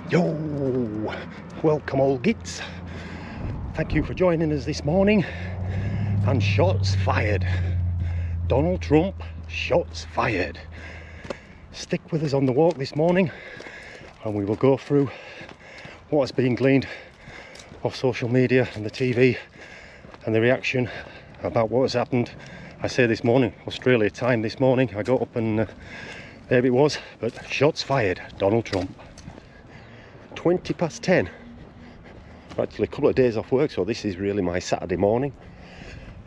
Yo, welcome Old Gits. Thank you for joining us this morning. And shots fired. Donald Trump, shots fired. Stick with us on the walk this morning and we will go through what has been gleaned off social media and the TV and the reaction about what has happened. I say this morning, Australia time this morning, I got up and there it was, but shots fired, Donald Trump. 20 past 10. Actually a couple of days off work, so this is really my Saturday morning.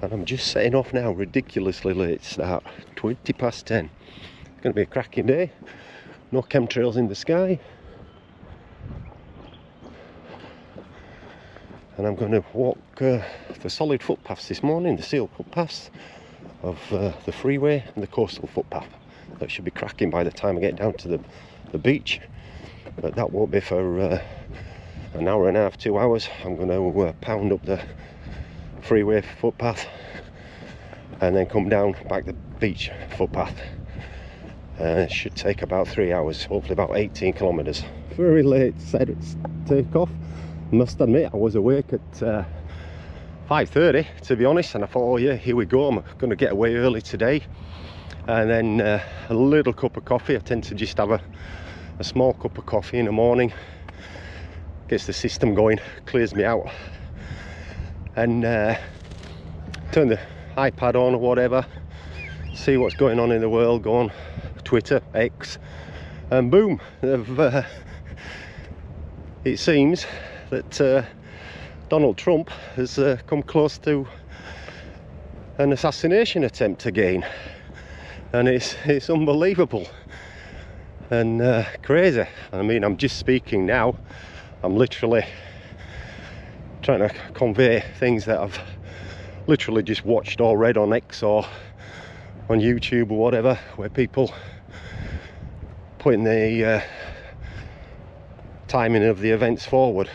And I'm just setting off now, ridiculously late start, 20 past 10. It's going to be a cracking day. No chemtrails in the sky. And I'm going to walk the solid footpaths this morning, the sealed footpaths of the freeway and the coastal footpath. That should be cracking by the time I get down to the beach. But that won't be for an hour and a half, 2 hours. I'm going to pound up the freeway footpath and then come down back the beach footpath. It should take about 3 hours, hopefully about 18 kilometres. Very late take-off. Must admit I was awake at 5:30 to be honest, and I thought, oh yeah, here we go, I'm going to get away early today. And then a little cup of coffee. I tend to just have a small cup of coffee in the morning, gets the system going, clears me out, and turn the iPad on or whatever, see what's going on in the world, go on Twitter, X, and boom, it seems that Donald Trump has come close to an assassination attempt again, and it's unbelievable and crazy. I mean, I'm just speaking now, I'm literally trying to convey things that I've literally just watched or read on X or on YouTube or whatever, where people putting the timing of the events forward.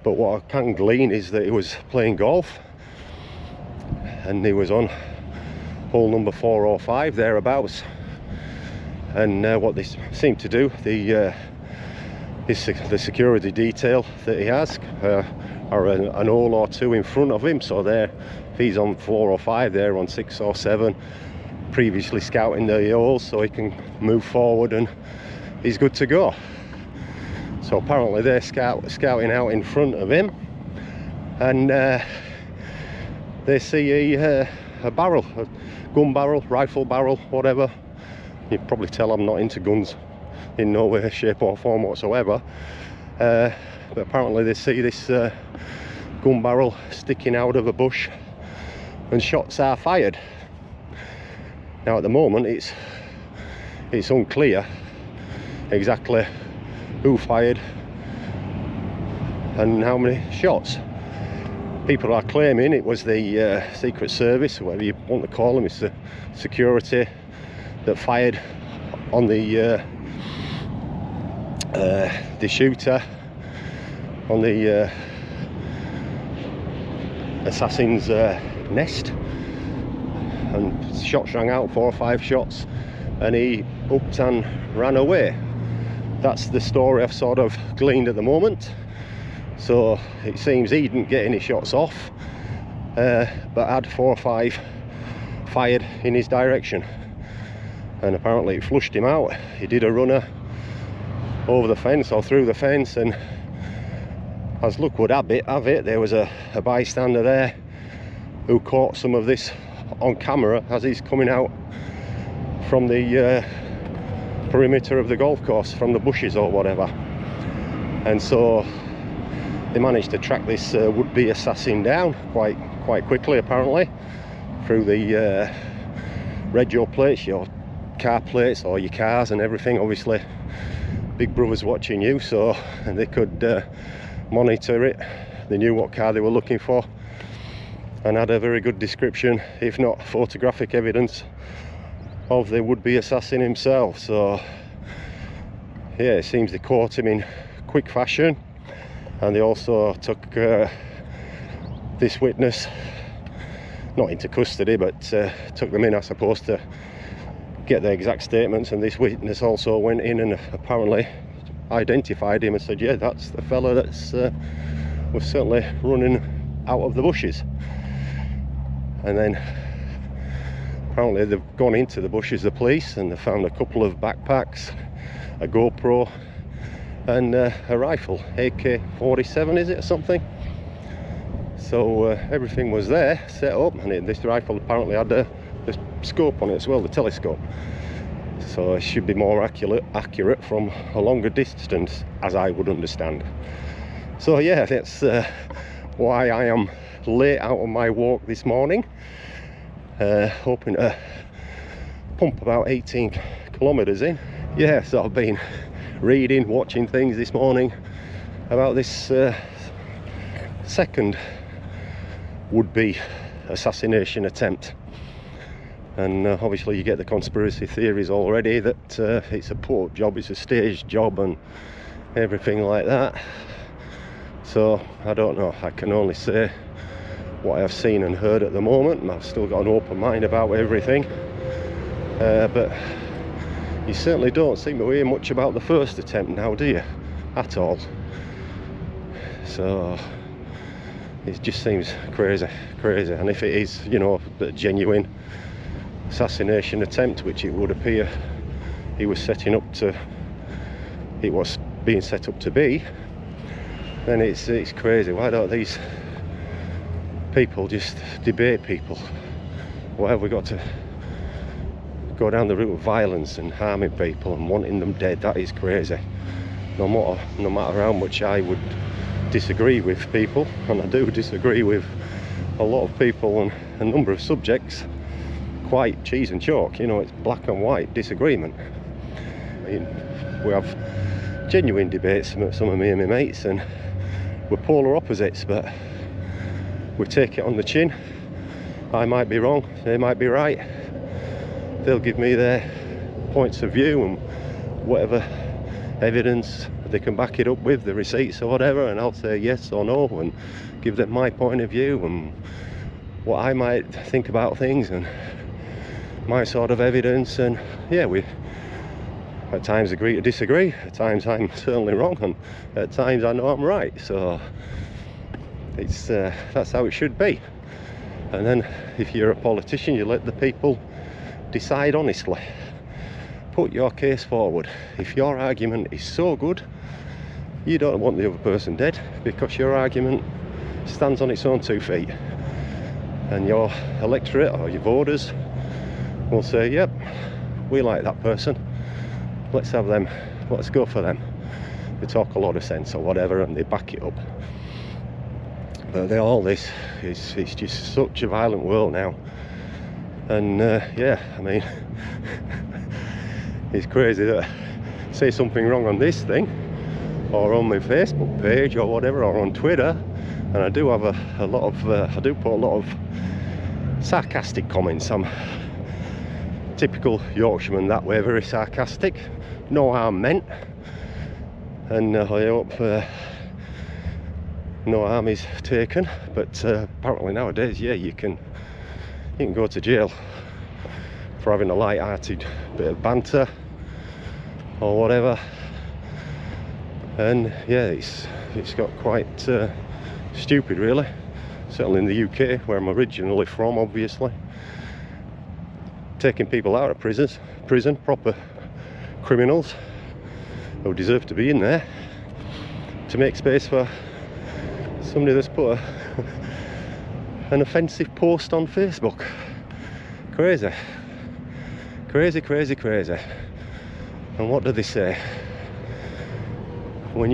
But what I can glean is that he was playing golf and he was on hole number 4 or 5 thereabouts. And what they seem to do, the security detail that he has are an hole or 2 in front of him, so there, if he's on 4 or 5, they're on 6 or 7, previously scouting the holes so he can move forward and he's good to go. So apparently they're scouting out in front of him, and they see a barrel, a gun barrel, rifle barrel, whatever. You can probably tell I'm not into guns in no way, shape or form whatsoever. But apparently they see this gun barrel sticking out of a bush and shots are fired. Now at the moment it's unclear exactly who fired and how many shots. People are claiming it was the Secret Service, or whatever you want to call them. It's the security that fired on the shooter, on the assassin's nest, and shots rang out, 4 or 5 shots, and he upped and ran away. That's the story I've sort of gleaned at the moment. So it seems he didn't get any shots off, but had 4 or 5 fired in his direction, and apparently it flushed him out. He did a runner over the fence or through the fence, and as luck would have it, there was a bystander there who caught some of this on camera as he's coming out from the perimeter of the golf course, from the bushes or whatever. And so they managed to track this would-be assassin down quite quickly, apparently, through the rego plates, your car plates or your cars and everything. Obviously Big Brother's watching you, so and they could monitor it. They knew what car they were looking for and had a very good description, if not photographic evidence, of the would-be assassin himself. So yeah, it seems they caught him in quick fashion, and they also took this witness not into custody, but took them in, I suppose, to get the exact statements. And this witness also went in and apparently identified him and said, yeah, that's the fella that's was certainly running out of the bushes. And then apparently they've gone into the bushes, the police, and they found a couple of backpacks, a GoPro, and a rifle, AK-47 is it, or something. So everything was there, set up, and this rifle apparently had the scope on it as well, the telescope. So it should be more accurate from a longer distance, as I would understand. So yeah, that's why I am late out on my walk this morning. Hoping to pump about 18 kilometers in. Yeah, so I've been reading, watching things this morning about this second would-be assassination attempt. And obviously you get the conspiracy theories already that it's a put-up job, it's a staged job and everything like that. So I don't know, I can only say what I've seen and heard at the moment, and I've still got an open mind about everything. But you certainly don't seem to hear much about the first attempt now, do you? At all. So it just seems crazy. And if it is, you know, a genuine assassination attempt, which it would appear it was being set up to be, then it's crazy. Why don't these people just debate people? Why have we got to go down the route of violence and harming people and wanting them dead? That is crazy. No matter how much I would disagree with people, and I do disagree with a lot of people on a number of subjects, quite cheese and chalk, you know, it's black and white disagreement. I mean, we have genuine debates with some of me and my mates, and we're polar opposites, but we take it on the chin. I might be wrong, they might be right. They'll give me their points of view and whatever evidence they can back it up with, the receipts or whatever, and I'll say yes or no and give them my point of view and what I might think about things and my sort of evidence. And yeah, we at times agree to disagree, at times I'm certainly wrong, and at times I know I'm right. So it's that's how it should be. And then if you're a politician, you let the people decide honestly. Put your case forward. If your argument is so good, you don't want the other person dead because your argument stands on its own 2 feet, and your electorate or your voters will say, yep, we like that person, let's have them, let's go for them. They talk a lot of sense or whatever and they back it up. But all this is, it's just such a violent world now. And yeah, I mean it's crazy that I say something wrong on this thing or on my Facebook page or whatever, or on Twitter, and I do have a lot of I do put a lot of sarcastic comments. I'm typical Yorkshireman that way, very sarcastic, no harm meant, and I hope no harm is taken. But apparently nowadays, yeah, you can go to jail for having a light-hearted bit of banter or whatever. And yeah, it's got quite stupid, really. Certainly in the UK, where I'm originally from, obviously. Taking people out of prison, proper criminals who deserve to be in there, to make space for somebody that's put an offensive post on Facebook. Crazy. And what do they say? When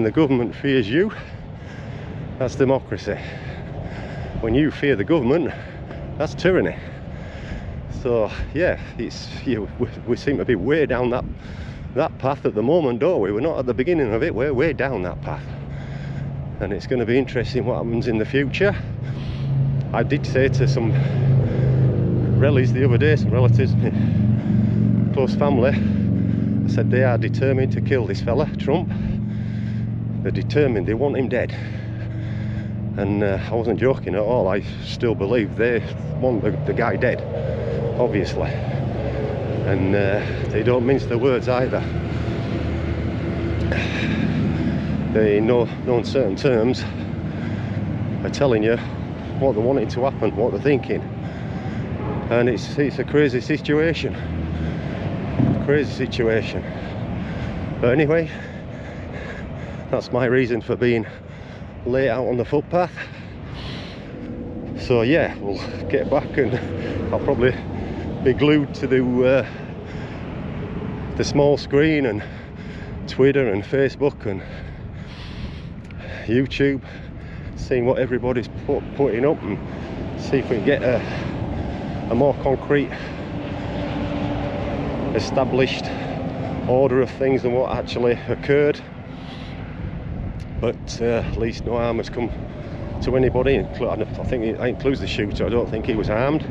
the government fears you, that's democracy. When you fear the government, that's tyranny. So yeah, we seem to be way down that path at the moment, don't we? We're not at the beginning of it, we're way down that path. And it's going to be interesting what happens in the future. I did say to some relatives the other day, some relatives, close family, I said they are determined to kill this fella, Trump. They're determined, they want him dead. And I wasn't joking at all. I still believe they want the guy dead, obviously. And they don't mince their words either. they in no uncertain terms are telling you what they're wanting to happen, what they're thinking, and it's a crazy situation. But anyway, that's my reason for being late out on the footpath. So yeah, we'll get back, and I'll probably be glued to the small screen and Twitter and Facebook and YouTube, seeing what everybody's putting up, and see if we can get a more concrete, established order of things than what actually occurred. But at least no harm has come to anybody. I think it includes the shooter. I don't think he was harmed,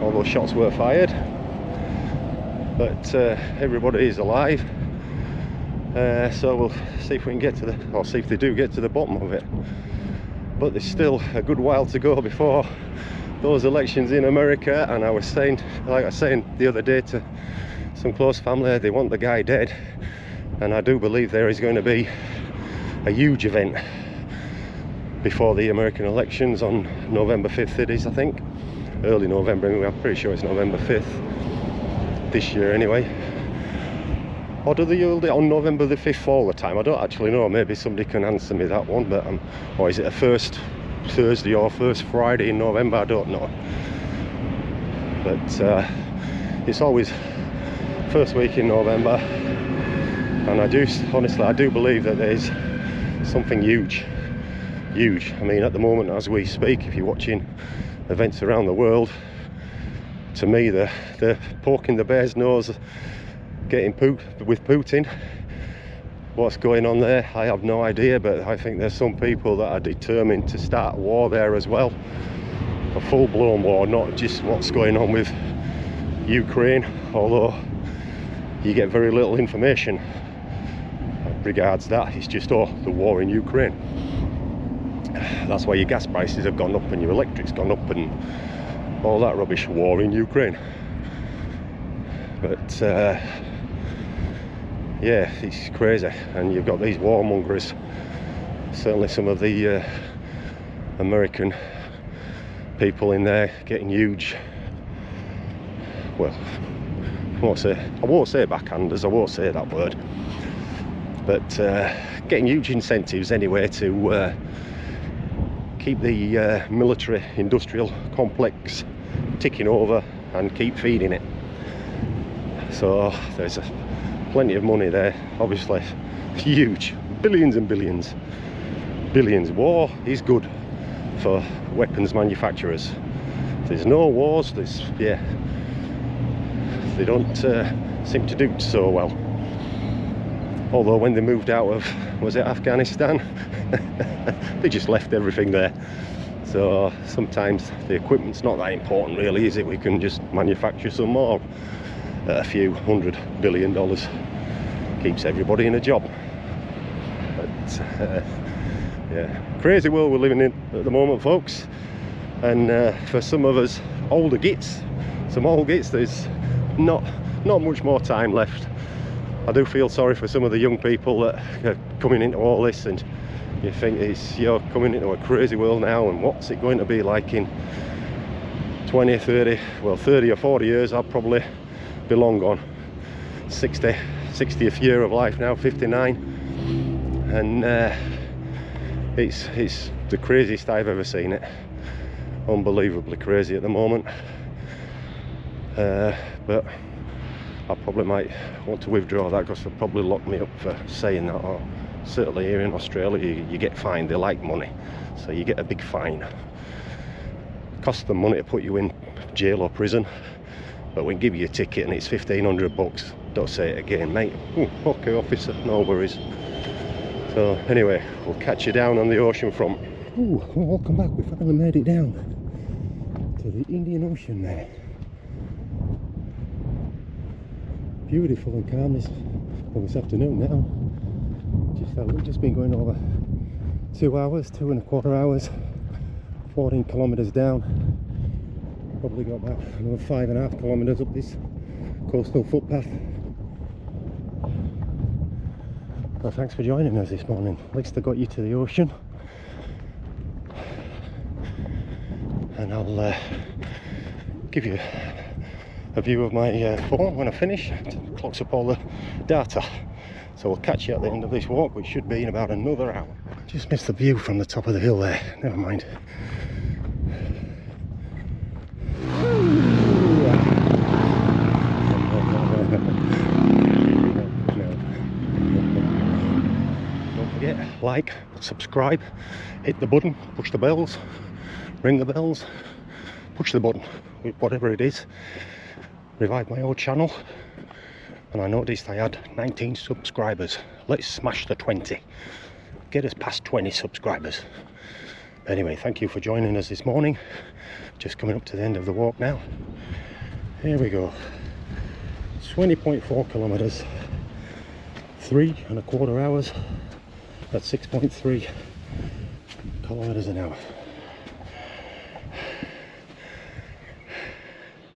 although shots were fired. But everybody is alive. So we'll see if we can get to or see if they do get to the bottom of it. But there's still a good while to go before those elections in America, and I was saying, like I was saying the other day to some close family, they want the guy dead, and I do believe there is going to be a huge event before the American elections on November 5th it is, I think. Early November, I'm pretty sure it's November 5th this year anyway. Or do they hold it on November the 5th all the time? I don't actually know, maybe somebody can answer me that one. But or is it a first Thursday or first Friday in November? I don't know. But it's always first week in November, and I do believe that there's something huge. I mean, at the moment as we speak, if you're watching events around the world, to me they're poking the bear's nose, getting with Putin. What's going on there, I have no idea, but I think there's some people that are determined to start war there as well, a full-blown war, not just what's going on with Ukraine, although you get very little information regards that. It's just the war in Ukraine. That's why your gas prices have gone up and your electric's gone up and all that rubbish. War in Ukraine. But yeah, it's crazy, and you've got these warmongers. Certainly some of the American people in there getting huge, well, I won't say backhanders, I won't say that word, but getting huge incentives anyway to keep the military industrial complex ticking over and keep feeding it. So there's plenty of money there, obviously huge, billions and billions. War is good for weapons manufacturers. There's no wars, they don't seem to do so well. Although when they moved out of, was it Afghanistan? They just left everything there. So sometimes the equipment's not that important really, is it? We can just manufacture some more at a few $100 billion. Keeps everybody in a job. But yeah, crazy world we're living in at the moment, folks. And for some of us older gits, there's not much more time left. I do feel sorry for some of the young people that are coming into all this, and you think you're coming into a crazy world now, and what's it going to be like in 20, 30 or 40 years? I'll probably be long gone. 60th year of life now, 59, and it's the craziest I've ever seen it. Unbelievably crazy at the moment. But I probably might want to withdraw that, because they'll probably lock me up for saying that. Or certainly here in Australia you get fined. They like money, so you get a big fine. Costs them money to put you in jail or prison, but we give you a ticket and it's $1,500. Don't say it again, mate. Ooh, okay, officer, no worries. So anyway, we'll catch you down on the ocean front. Ooh, well, welcome back. We finally made it down to the Indian Ocean there. Beautiful and calm this afternoon now. We've just been going over 2.25 hours, 14 kilometres down. Probably got about another 5.5 kilometres up this coastal footpath. Well, thanks for joining us this morning. At least I got you to the ocean. And I'll give you a view of my phone when I finish. It clocks up all the data. So we'll catch you at the end of this walk, which should be in about another hour. Just missed the view from the top of the hill there. Never mind. Don't forget, like, subscribe, hit the button, push the bells, ring the bells, push the button, whatever it is. Revive my old channel, and I noticed I had 19 subscribers. Let's smash the 20. Get us past 20 subscribers. Anyway, thank you for joining us this morning. Just coming up to the end of the walk now. Here we go. 20.4 kilometers, 3.25 hours at 6.3 kilometers an hour.